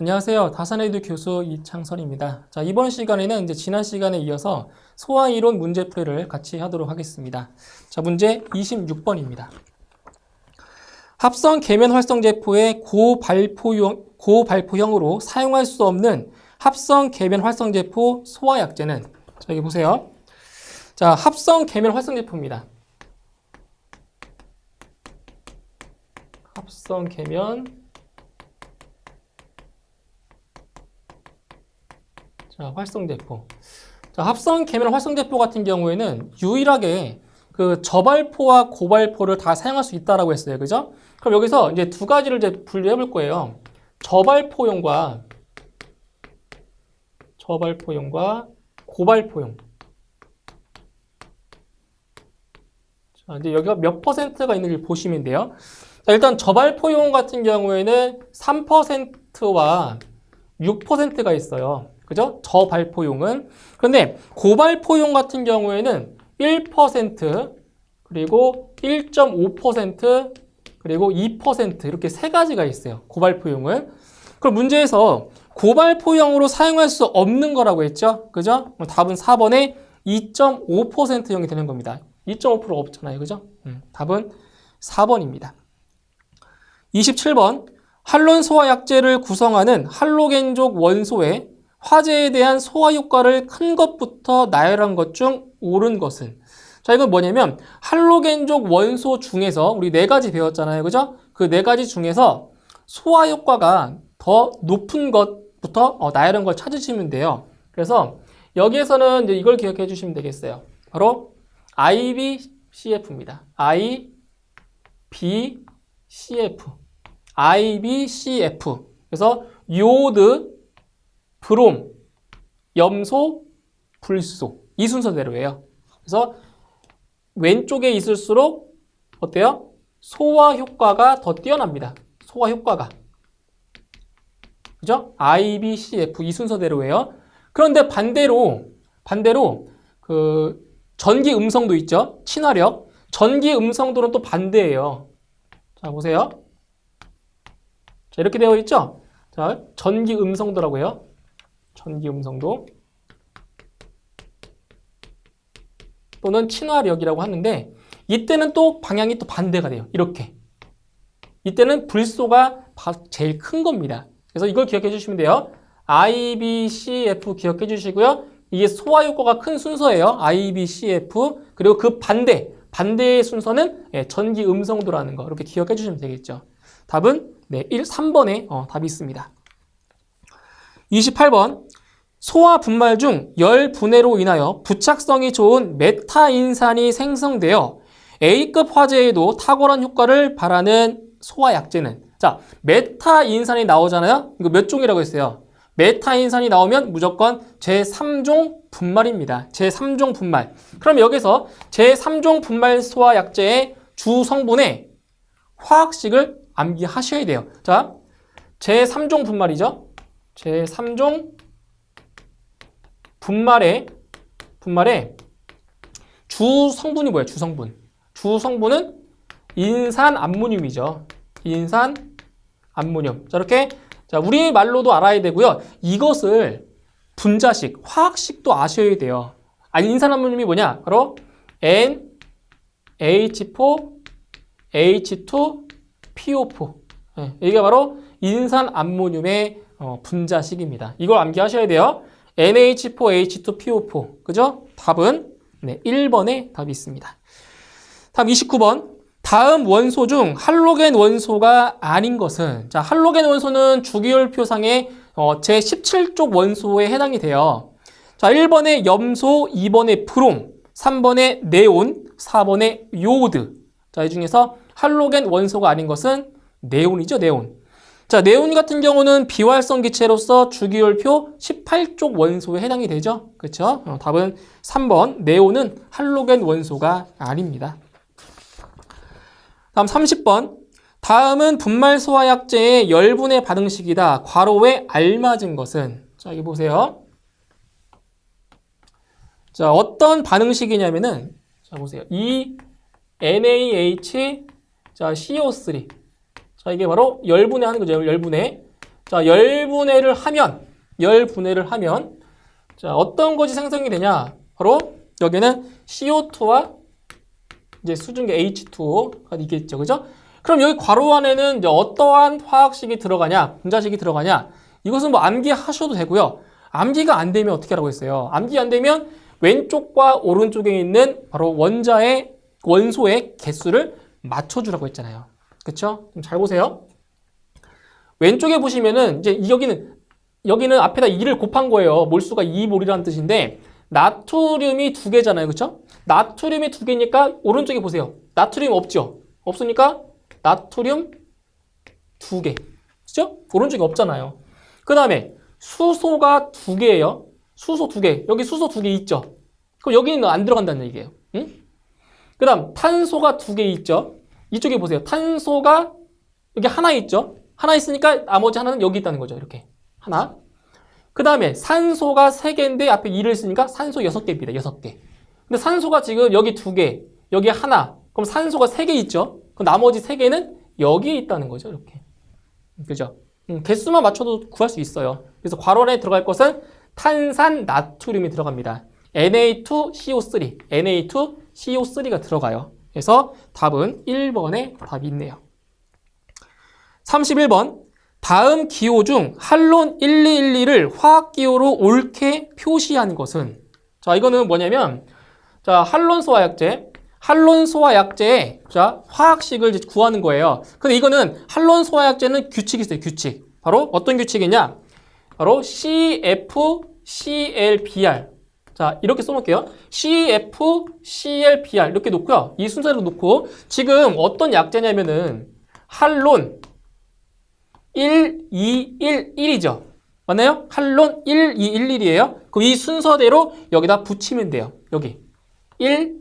안녕하세요. 다산에듀 교수 이창선입니다. 자, 이번 시간에는 이제 지난 시간에 이어서 소화이론 문제풀이를 같이 하도록 하겠습니다. 자, 문제 26번입니다. 합성 계면 활성제포의 고발포형으로 사용할 수 없는 합성 계면 활성제포 소화약제는, 자, 여기 보세요. 자, 합성 계면 활성제포입니다. 합성 계면 자, 활성제포. 자, 합성 계면 활성제포 같은 경우에는 유일하게 그 저발포와 고발포를 다 사용할 수 있다라고 했어요. 그죠? 그럼 여기서 이제 두 가지를 이제 분류해 볼 거예요. 저발포용과 고발포용. 자, 이제 여기가 몇 퍼센트가 있는지 보시면 돼요. 자, 일단 저발포용 같은 경우에는 3%와 6%가 있어요. 그죠? 저발포용은. 그런데 고발포용 같은 경우에는 1%, 그리고 1.5%, 그리고 2% 이렇게 세 가지가 있어요. 고발포용은. 그럼 문제에서 고발포용으로 사용할 수 없는 거라고 했죠? 그죠? 답은 4번에 2.5%형이 되는 겁니다. 2.5% 없잖아요. 그죠? 답은 4번입니다. 27번. 할론 소화약제를 구성하는 할로겐족 원소의 화재에 대한 소화 효과를 큰 것부터 나열한 것 중 옳은 것은? 자, 이건 뭐냐면 할로겐족 원소 중에서 우리 네 가지 배웠잖아요. 그죠? 그 네 가지 중에서 소화 효과가 더 높은 것부터 나열한 걸 찾으시면 돼요. 그래서 여기에서는 이제 이걸 기억해 주시면 되겠어요. 바로 IBCF입니다. IBCF. 그래서 요오드, 브롬, 염소, 불소. 이 순서대로예요. 그래서 왼쪽에 있을수록 어때요? 소화 효과가 더 뛰어납니다. 소화 효과가. 그죠? IBCF 이 순서대로예요. 그런데 반대로 그 전기 음성도 있죠. 친화력. 전기 음성도는 또 반대예요. 자, 보세요. 자, 이렇게 되어 있죠? 자, 전기 음성도라고요. 전기 음성도 또는 친화력이라고 하는데 이때는 또 방향이 또 반대가 돼요. 이렇게. 이때는 불소가 제일 큰 겁니다. 그래서 이걸 기억해 주시면 돼요. IBCF 기억해 주시고요. 이게 소화 효과가 큰 순서예요. IBCF. 그리고 그 반대의 순서는 전기 음성도라는 거. 이렇게 기억해 주시면 되겠죠. 답은 3번에 답이 있습니다. 28번. 소화 분말 중 열 분해로 인하여 부착성이 좋은 메타인산이 생성되어 A급 화재에도 탁월한 효과를 발하는 소화약제는? 자, 메타인산이 나오잖아요. 이거 몇 종이라고 했어요? 메타인산이 나오면 무조건 제3종 분말입니다. 제3종 분말. 그럼 여기서 제3종 분말 소화약제의 주 성분의 화학식을 암기하셔야 돼요. 자, 제3종 분말이죠. 제3종 분말의 주 성분이 뭐예요? 주 성분은 인산암모늄이죠. 인산암모늄. 자, 이렇게 우리 말로도 알아야 되고요. 이것을 분자식, 화학식도 아셔야 돼요. 인산암모늄이 뭐냐? 바로 NH4H2PO4. 이게 바로 인산암모늄의 분자식입니다. 이걸 암기하셔야 돼요. NH4H2PO4. 그죠? 답은 1번에 답이 있습니다. 다음 29번. 다음 원소 중 할로겐 원소가 아닌 것은? 자, 할로겐 원소는 주기율표상의 제17쪽 원소에 해당이 돼요. 자, 1번에 염소, 2번에 브롬, 3번에 네온, 4번에 요오드. 자, 이 중에서 할로겐 원소가 아닌 것은 네온이죠, 네온. 자, 네온 같은 경우는 비활성 기체로서 주기율표 18쪽 원소에 해당이 되죠. 그렇죠? 답은 3번. 네온은 할로겐 원소가 아닙니다. 다음 30번. 다음은 분말 소화약제의 열분해 반응식이다. 괄호에 알맞은 것은? 자, 여기 보세요. 자, 어떤 반응식이냐면은, 자, 보세요. 이 NaH, 자, CO3. 자, 이게 바로 열분해 하는 거죠. 열분해. 자, 열분해를 하면 자, 어떤 것이 생성이 되냐? 바로 여기는 CO2와 이제 수증기 H2O가 있겠죠. 그죠? 그럼 여기 괄호 안에는 이제 어떠한 화학식이 들어가냐? 분자식이 들어가냐? 이것은 뭐 암기하셔도 되고요. 암기가 안 되면 어떻게 하라고 했어요? 암기 안 되면 왼쪽과 오른쪽에 있는 바로 원소의 개수를 맞춰주라고 했잖아요. 그쵸? 잘 보세요. 왼쪽에 보시면은 이제 여기는 앞에다 2를 곱한 거예요. 몰수가 2몰이라는 뜻인데 나트륨이 2개잖아요. 그쵸? 나트륨이 2개니까 오른쪽에 보세요. 나트륨 없죠? 없으니까 나트륨 2개. 그죠? 오른쪽에 없잖아요. 그 다음에 수소가 2개예요. 수소 2개. 여기 수소 2개 있죠? 그럼 여기는 안 들어간다는 얘기예요. 응? 그 다음 탄소가 2개 있죠? 이쪽에 보세요. 탄소가 여기 하나 있죠? 하나 있으니까 나머지 하나는 여기 있다는 거죠. 이렇게. 하나. 그 다음에 산소가 3개인데 앞에 2를 쓰니까 산소 6개입니다. 6개. 근데 산소가 지금 여기 2개, 여기 하나. 그럼 산소가 3개 있죠? 그럼 나머지 3개는 여기에 있다는 거죠. 이렇게. 그죠? 개수만 맞춰도 구할 수 있어요. 그래서 괄호 안에 들어갈 것은 탄산 나트륨이 들어갑니다. Na2CO3. Na2CO3가 들어가요. 그래서 답은 1번에 답이 있네요. 31번. 다음 기호 중 할론 1212를 화학기호로 옳게 표시한 것은? 자, 이거는 뭐냐면, 자, 할론소화약제에 자, 화학식을 이제 구하는 거예요. 근데 이거는 할론소화약제는 규칙이 있어요, 규칙. 바로 어떤 규칙이냐? 바로 CFClBr. 자, 이렇게 써놓을게요. CFClBr 이렇게 놓고요. 이 순서대로 놓고 지금 어떤 약제냐면은 할론 1211이죠. 맞나요? 할론 1211이에요. 그럼 이 순서대로 여기다 붙이면 돼요. 여기 1,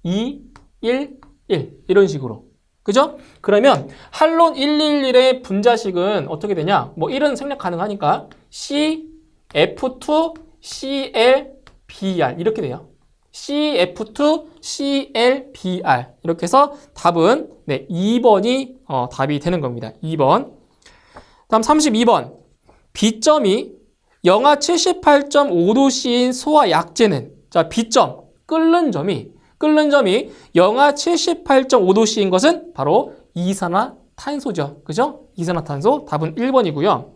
2, 1, 1 이런 식으로. 그죠? 그러면 할론 111의 분자식은 어떻게 되냐? 뭐 1은 생략 가능하니까 CF2ClBr 이렇게 돼요. CF2ClBr 이렇게 해서 답은 네, 2번이 답이 되는 겁니다. 2번. 다음 32번. B점이 영하 78.5도씨인 소화약제는 자, B점 끓는 점이 영하 78.5도씨인 것은 바로 이산화탄소죠. 그죠? 이산화탄소 답은 1번이고요.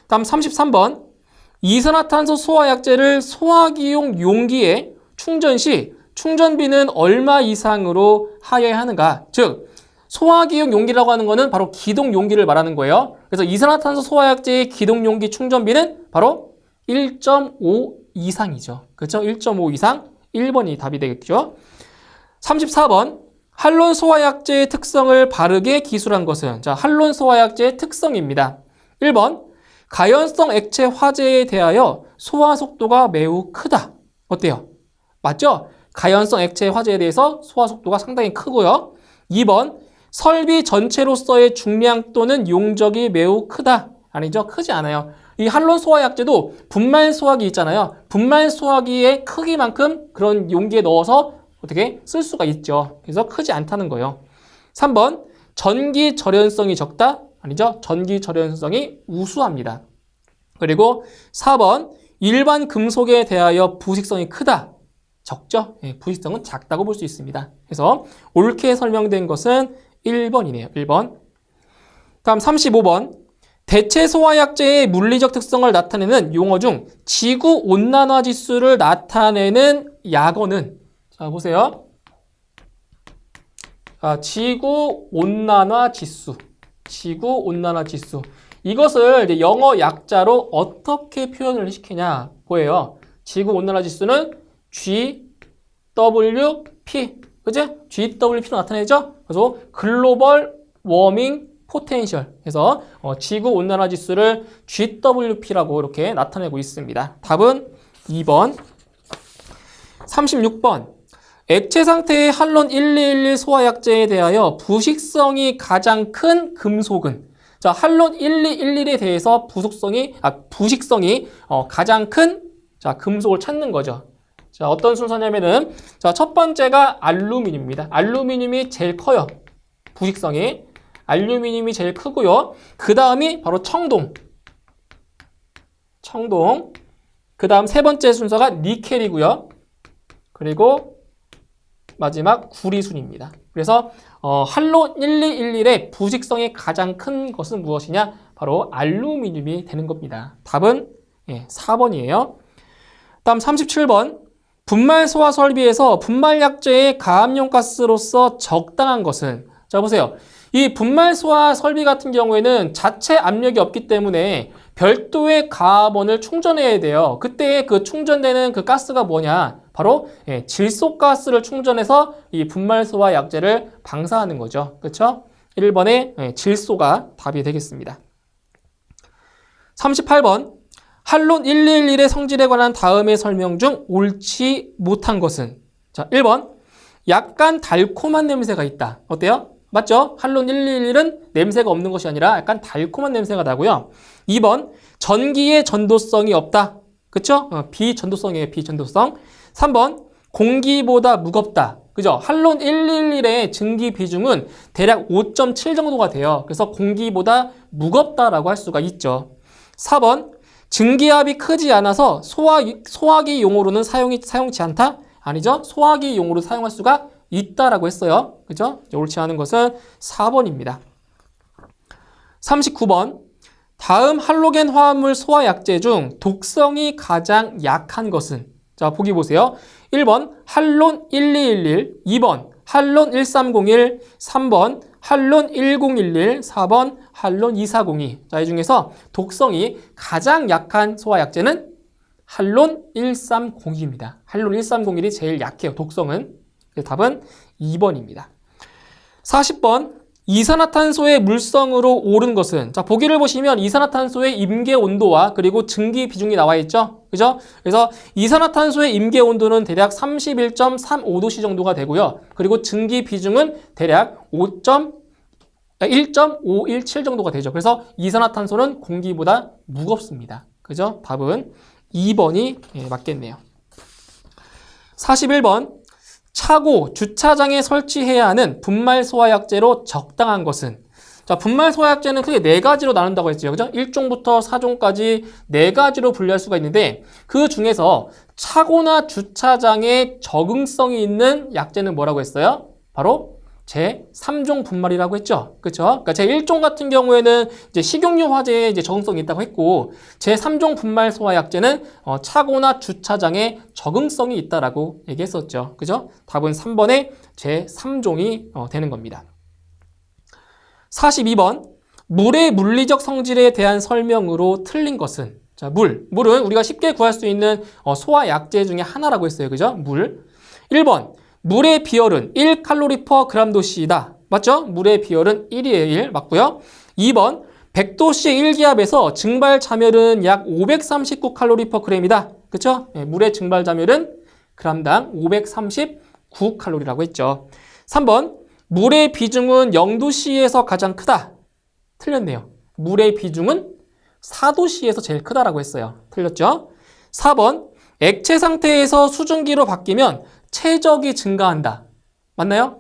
다음 33번. 이산화탄소 소화약제를 소화기용 용기에 충전 시 충전비는 얼마 이상으로 하여야 하는가? 즉 소화기용 용기라고 하는 거는 바로 기동 용기를 말하는 거예요. 그래서 이산화탄소 소화약제의 기동 용기 충전비는 바로 1.5 이상이죠. 그렇죠? 1.5 이상 1번이 답이 되겠죠. 34번. 할론 소화약제의 특성을 바르게 기술한 것은? 자, 할론 소화약제의 특성입니다. 1번. 가연성 액체 화재에 대하여 소화 속도가 매우 크다. 어때요? 맞죠? 가연성 액체 화재에 대해서 소화 속도가 상당히 크고요. 2번. 설비 전체로서의 중량 또는 용적이 매우 크다. 아니죠? 크지 않아요. 이 할론 소화약제도 분말 소화기 있잖아요. 분말 소화기의 크기만큼 그런 용기에 넣어서 어떻게 쓸 수가 있죠. 그래서 크지 않다는 거예요. 3번. 전기 절연성이 적다. 아니죠? 전기 절연성이 우수합니다. 그리고 4번. 일반 금속에 대하여 부식성이 크다. 적죠? 네, 부식성은 작다고 볼 수 있습니다. 그래서 옳게 설명된 것은 1번이네요. 1번. 다음 35번. 대체 소화약제의 물리적 특성을 나타내는 용어 중 지구온난화 지수를 나타내는 약어는? 자, 보세요. 지구온난화 지수. 지구온난화 지수. 이것을 이제 영어 약자로 어떻게 표현을 시키냐? 보여요. 지구온난화 지수는 GWP. 그죠? GWP로 나타내죠? 그래서 글로벌 워밍 포텐셜. 그래서 지구온난화 지수를 GWP라고 이렇게 나타내고 있습니다. 답은 2번. 36번. 액체 상태의 할론 1211 소화약제에 대하여 부식성이 가장 큰 금속은? 자, 할론 1211에 대해서 부식성이 가장 큰 금속을 찾는 거죠. 자, 어떤 순서냐면은 자, 첫 번째가 알루미늄입니다. 알루미늄이 제일 커요. 부식성이. 알루미늄이 제일 크고요. 그 다음이 바로 청동. 청동. 그 다음 세 번째 순서가 니켈이고요. 그리고 마지막 구리순입니다. 그래서 할론 1211의 부식성이 가장 큰 것은 무엇이냐? 바로 알루미늄이 되는 겁니다. 답은 4번이에요. 다음 37번. 분말 소화 설비에서 분말 약재의 가압용 가스로서 적당한 것은? 자, 보세요. 이 분말 소화 설비 같은 경우에는 자체 압력이 없기 때문에 별도의 가압원을 충전해야 돼요. 그때 그 충전되는 그 가스가 뭐냐? 바로 질소가스를 충전해서 이 분말 소화 약재를 방사하는 거죠. 그렇죠? 1번의 질소가 답이 되겠습니다. 38번. 할론 1211의 성질에 관한 다음의 설명 중 옳지 못한 것은? 자, 1번. 약간 달콤한 냄새가 있다. 어때요? 맞죠? 할론 111은 냄새가 없는 것이 아니라 약간 달콤한 냄새가 나고요. 2번. 전기의 전도성이 없다. 그쵸? 비전도성이에요. 비전도성. 3번. 공기보다 무겁다. 그죠? 할론 111의 증기 비중은 대략 5.7 정도가 돼요. 그래서 공기보다 무겁다라고 할 수가 있죠. 4번. 증기압이 크지 않아서 소화기 용으로는 사용치 않다? 아니죠. 소화기 용으로 사용할 수가 있다라고 했어요. 그죠? 옳지 않은 것은 4번입니다. 39번. 다음 할로겐 화합물 소화 약재 중 독성이 가장 약한 것은? 자, 보기 보세요. 1번 할론 1211, 2번 할론 1301, 3번 할론 1011, 4번 할론 2402. 자, 이 중에서 독성이 가장 약한 소화 약재는 할론 1302입니다. 할론 1301이 제일 약해요. 독성은. 그래서 답은 2번입니다. 40번. 이산화탄소의 물성으로 오른 것은? 자, 보기를 보시면 이산화탄소의 임계 온도와 그리고 증기 비중이 나와 있죠. 그죠? 그래서 이산화탄소의 임계 온도는 대략 31.35도씨 정도가 되고요. 그리고 증기 비중은 대략 1.517 정도가 되죠. 그래서 이산화탄소는 공기보다 무겁습니다. 그죠? 답은 2번이 맞겠네요. 41번. 차고 주차장에 설치해야 하는 분말 소화약재로 적당한 것은? 자, 분말 소화약재는 크게 4가지로 나눈다고 했죠. 그죠? 1종부터 4종까지 4가지로 분류할 수가 있는데 그 중에서 차고나 주차장에 적응성이 있는 약재는 뭐라고 했어요? 바로 제3종 분말이라고 했죠. 그렇죠? 그러니까 제1종 같은 경우에는 이제 식용유 화재에 이제 적응성이 있다고 했고 제3종 분말 소화 약재는 차고나 주차장에 적응성이 있다라고 얘기했었죠. 그죠? 답은 3번의 제3종이 되는 겁니다. 42번. 물의 물리적 성질에 대한 설명으로 틀린 것은? 자, 물은 우리가 쉽게 구할 수 있는 소화 약재 중에 하나라고 했어요. 그죠? 물. 1번. 물의 비열은 1칼로리 퍼 그램 도씨이다. 맞죠? 물의 비열은 1이에요. 1. 맞고요. 2번. 100도씨 1기압에서 증발 잠열은 약 539칼로리 퍼 그램이다. 그쵸? 물의 증발 잠열은 그램당 539칼로리라고 했죠. 3번. 물의 비중은 0도씨에서 가장 크다. 틀렸네요. 물의 비중은 4도씨에서 제일 크다라고 했어요. 틀렸죠? 4번. 액체 상태에서 수증기로 바뀌면 체적이 증가한다. 맞나요?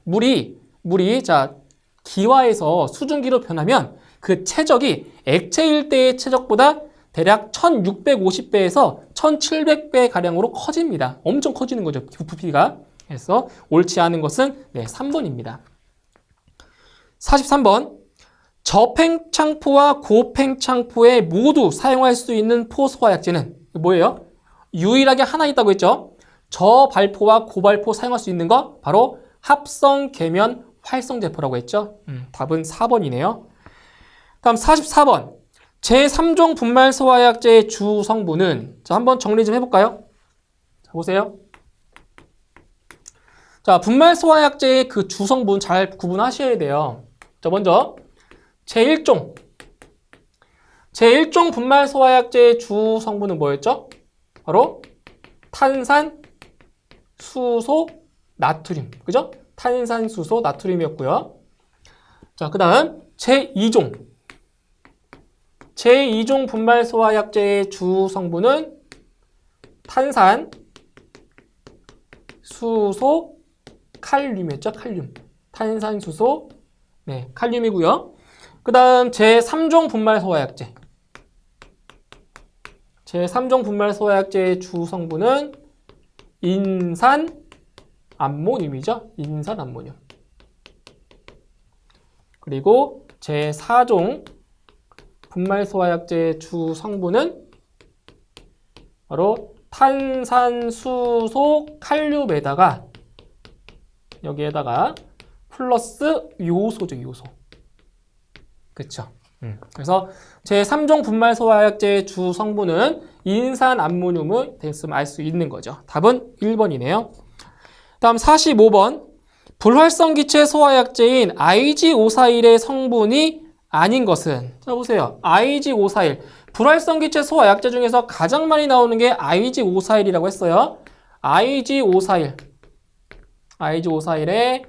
물이 자 기화에서 수증기로 변하면 그 체적이 액체일 때의 체적보다 대략 1650배에서 1700배 가량으로 커집니다. 엄청 커지는 거죠. 부피가. 그래서 옳지 않은 것은 3번입니다. 43번. 저팽창포와 고팽창포에 모두 사용할 수 있는 포소화 약재는 뭐예요? 유일하게 하나 있다고 했죠. 저발포와 고발포 사용할 수 있는 거 바로 합성 계면 활성제포라고 했죠. 답은 4번이네요. 다음 44번. 제3종 분말 소화약제의 주 성분은? 자, 한번 정리 좀 해볼까요? 자, 보세요. 자, 분말 소화약제의 그 주 성분 잘 구분하셔야 돼요. 자, 먼저 제1종 분말 소화약제의 주 성분은 뭐였죠? 바로 탄산, 수소, 나트륨. 그죠? 탄산, 수소, 나트륨이었고요. 자, 그 다음 제2종 분말 소화약제의 주 성분은 탄산, 수소, 칼륨이었죠. 칼륨. 탄산, 수소, 칼륨이고요. 그 다음 제3종 분말 소화약제. 제3종 분말 소화약제의 주 성분은 인산암모늄이죠. 인산암모늄. 그리고 제4종 분말 소화약제의 주 성분은 바로 탄산수소 칼륨에다가 여기에다가 플러스 요소죠, 요소. 그쵸? 그래서 제3종 분말 소화약제의 주 성분은 인산암모늄을 됐으면 알 수 있는 거죠. 답은 1번이네요. 다음 45번. 불활성기체 소화약제인 IG541의 성분이 아닌 것은? 자, 보세요. IG541. 불활성기체 소화약제 중에서 가장 많이 나오는 게 IG541이라고 했어요. IG541. IG541의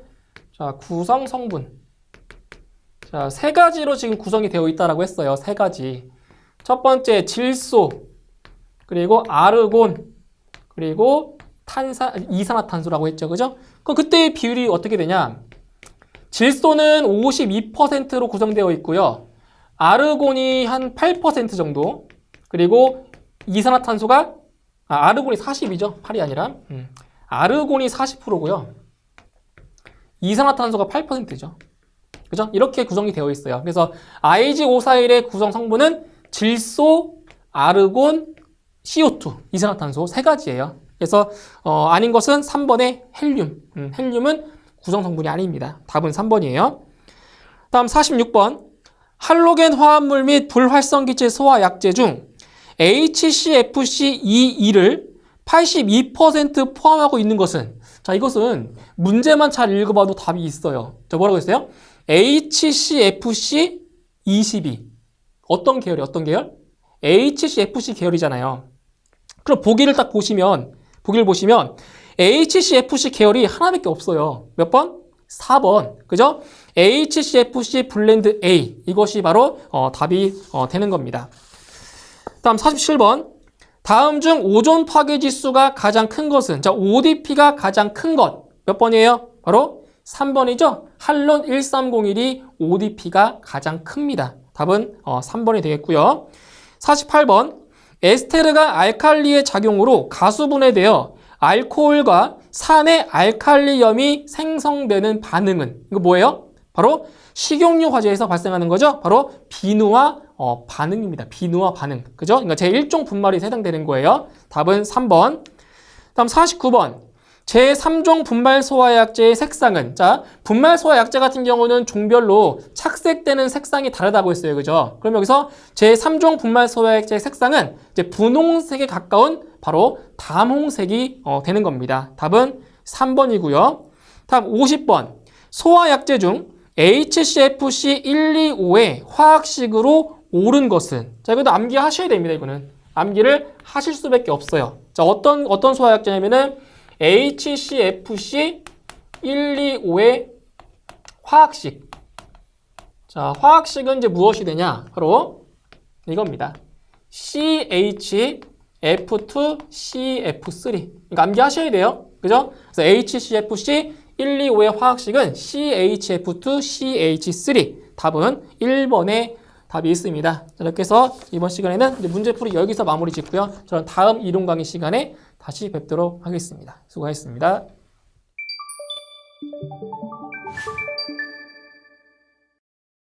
자, 구성 성분. 자, 세 가지로 지금 구성이 되어 있다라고 했어요. 세 가지. 첫 번째, 질소. 그리고 아르곤. 그리고 이산화탄소라고 했죠. 그죠? 그럼 그때의 비율이 어떻게 되냐? 질소는 52%로 구성되어 있고요. 아르곤이 한 8% 정도. 그리고 이산화탄소가 아르곤이 40이죠. 8이 아니라. 아르곤이 40%고요. 이산화탄소가 8%죠. 그죠? 이렇게 구성이 되어 있어요. 그래서 IG541의 구성 성분은 질소, 아르곤, CO2, 이산화탄소 세 가지예요. 그래서 아닌 것은 3번의 헬륨. 헬륨은 구성 성분이 아닙니다. 답은 3번이에요. 다음 46번. 할로겐 화합물 및 불활성기체 소화약제 중 HCFC22를 82% 포함하고 있는 것은? 자, 이것은 문제만 잘 읽어봐도 답이 있어요. 자, 뭐라고 했어요? HCFC22. 어떤 계열이 어떤 계열? HCFC 계열이잖아요. 그럼 보기를 보시면 HCFC 계열이 하나밖에 없어요. 몇 번? 4번. 그죠? HCFC 블렌드 A. 이것이 바로 답이 되는 겁니다. 다음 47번. 다음 중 오존 파괴 지수가 가장 큰 것은? 자, ODP가 가장 큰 것. 몇 번이에요? 바로 3번이죠. 할론 1301이 ODP가 가장 큽니다. 답은 3번이 되겠고요. 48번. 에스테르가 알칼리의 작용으로 가수분해되어 알코올과 산의 알칼리염이 생성되는 반응은? 이거 뭐예요? 바로 식용유 화재에서 발생하는 거죠. 바로 비누화 반응입니다. 비누화 반응. 그죠? 그러니까 제1종 분말이 해당되는 거예요. 답은 3번. 다음 49번. 제3종 분말 소화약제의 색상은? 자, 분말 소화약제 같은 경우는 종별로 착색되는 색상이 다르다고 했어요. 그죠? 그럼 여기서 제3종 분말 소화약제의 색상은 이제 분홍색에 가까운 바로 담홍색이 되는 겁니다. 답은 3번이고요. 다음 50번. 소화약제 중 HCFC125의 화학식으로 옳은 것은? 자, 이것도 암기하셔야 됩니다. 이거는 암기를 하실 수밖에 없어요. 자, 어떤 소화약제냐면은 HCFC125의 화학식. 자, 화학식은 이제 무엇이 되냐? 바로 이겁니다. CHF2CF3. 그러니까 암기하셔야 돼요. 그죠? 그래서 HCFC125의 화학식은 CHF2CH3. 답은 1번에 답이 있습니다. 자, 이렇게 해서 이번 시간에는 이제 문제풀이 여기서 마무리 짓고요. 저는 다음 이론 강의 시간에 다시 뵙도록 하겠습니다. 수고하셨습니다.